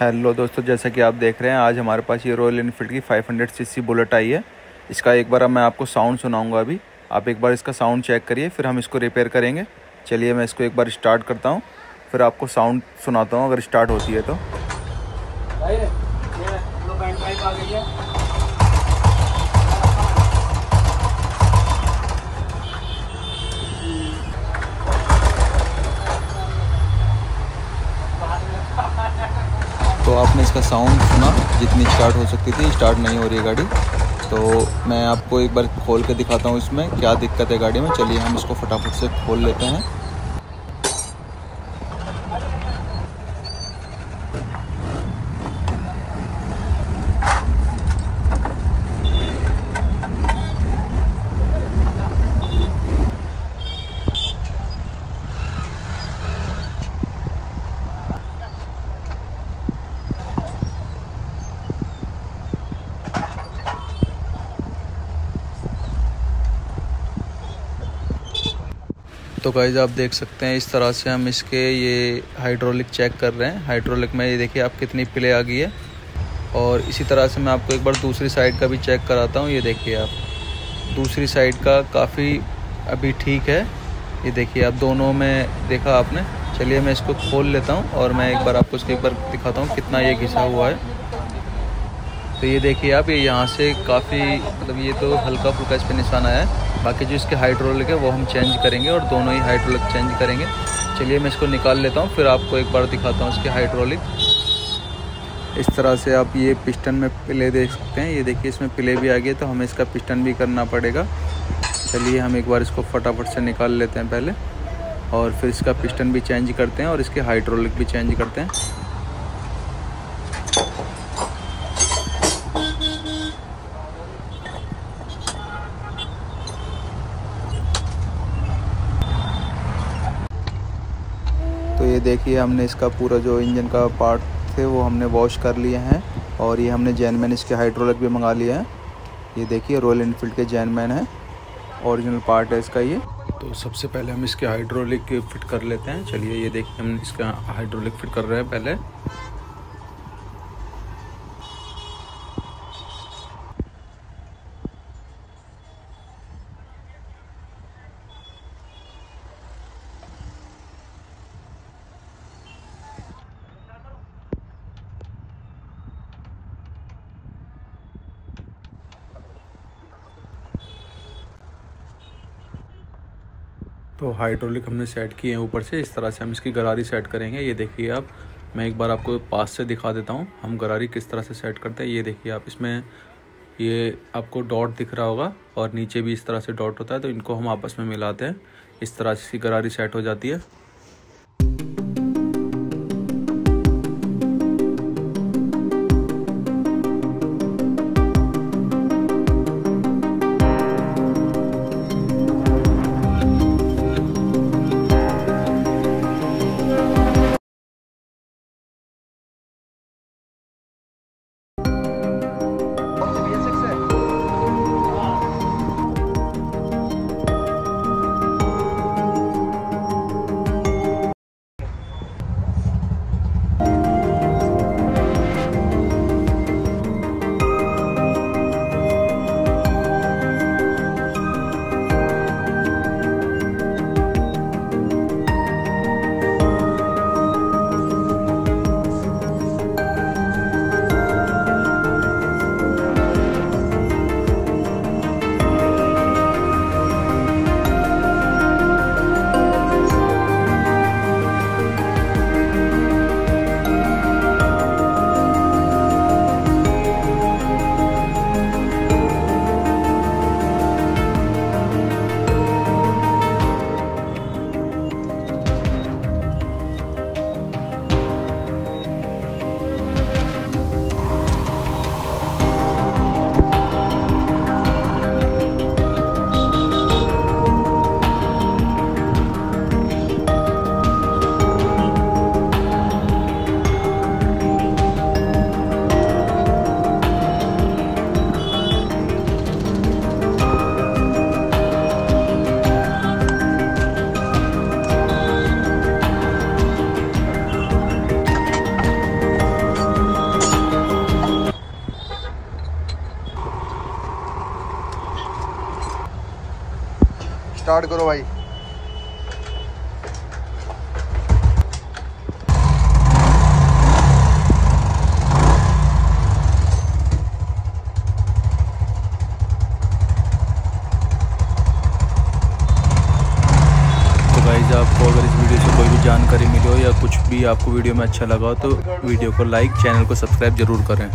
Hello दोस्तों, जैसा कि आप देख रहे हैं आज हमारे पास ये रॉयल एनफील्ड की 500 सीसी बुलेट आई है। इसका एक बार मैं आपको साउंड सुनाऊंगा। अभी आप एक बार इसका साउंड चेक करिए, फिर हम इसको रिपेयर करेंगे। चलिए मैं इसको एक बार स्टार्ट करता हूँ, फिर आपको साउंड सुनाता हूँ अगर स्टार्ट होती है तो। तो आपने इसका साउंड सुना, जितनी स्टार्ट हो सकती थी स्टार्ट नहीं हो रही है गाड़ी। तो मैं आपको एक बार खोल के दिखाता हूँ इसमें क्या दिक्कत है गाड़ी में। चलिए हम इसको फटाफट से खोल लेते हैं। तो गाइस आप देख सकते हैं इस तरह से हम इसके ये हाइड्रोलिक चेक कर रहे हैं। हाइड्रोलिक में ये देखिए आप कितनी प्ले आ गई है। और इसी तरह से मैं आपको एक बार दूसरी साइड का भी चेक कराता हूँ। ये देखिए आप दूसरी साइड का काफ़ी अभी ठीक है। ये देखिए आप दोनों में देखा आपने। चलिए मैं इसको खोल लेता हूँ और मैं एक बार आपको इसके एक बार दिखाता हूँ कितना ये घिसा हुआ है। तो ये देखिए आप ये यहाँ से काफ़ी मतलब ये तो हल्का फुल्का इस पर निशान आया है। बाकी जो इसके हाइड्रोलिक है वो हम चेंज करेंगे और दोनों ही हाइड्रोलिक चेंज करेंगे। चलिए मैं इसको निकाल लेता हूँ, फिर आपको एक बार दिखाता हूँ इसके हाइड्रोलिक। इस तरह से आप ये पिस्टन में प्ले देख सकते हैं। ये देखिए इसमें प्ले भी आ गई, तो हमें इसका पिस्टन भी करना पड़ेगा। चलिए हम एक बार इसको फटाफट से निकाल लेते हैं पहले, और फिर इसका पिस्टन भी चेंज करते हैं और इसके हाइड्रोलिक भी चेंज करते हैं। तो ये देखिए हमने इसका पूरा जो इंजन का पार्ट थे वो हमने वॉश कर लिए हैं, और ये हमने जैनमैन इसके हाइड्रोलिक भी मंगा लिए हैं। ये देखिए रॉयल एनफील्ड के जैनमैन है, ओरिजिनल पार्ट है इसका ये। तो सबसे पहले हम इसके हाइड्रोलिक फिट कर लेते हैं। चलिए ये देखिए हम इसका हाइड्रोलिक फिट कर रहे हैं पहले। तो हाइड्रोलिक हमने सेट किए हैं ऊपर से। इस तरह से हम इसकी गरारी सेट करेंगे। ये देखिए आप, मैं एक बार आपको पास से दिखा देता हूँ हम गरारी किस तरह से सेट करते हैं। ये देखिए आप, इसमें ये आपको डॉट दिख रहा होगा और नीचे भी इस तरह से डॉट होता है। तो इनको हम आपस में मिलाते हैं, इस तरह से इसकी गरारी सेट हो जाती है। स्टार्ट करो भाई। गाइस आपको अगर इस वीडियो से कोई भी जानकारी मिली हो या कुछ भी आपको वीडियो में अच्छा लगा हो तो वीडियो को लाइक, चैनल को सब्सक्राइब जरूर करें।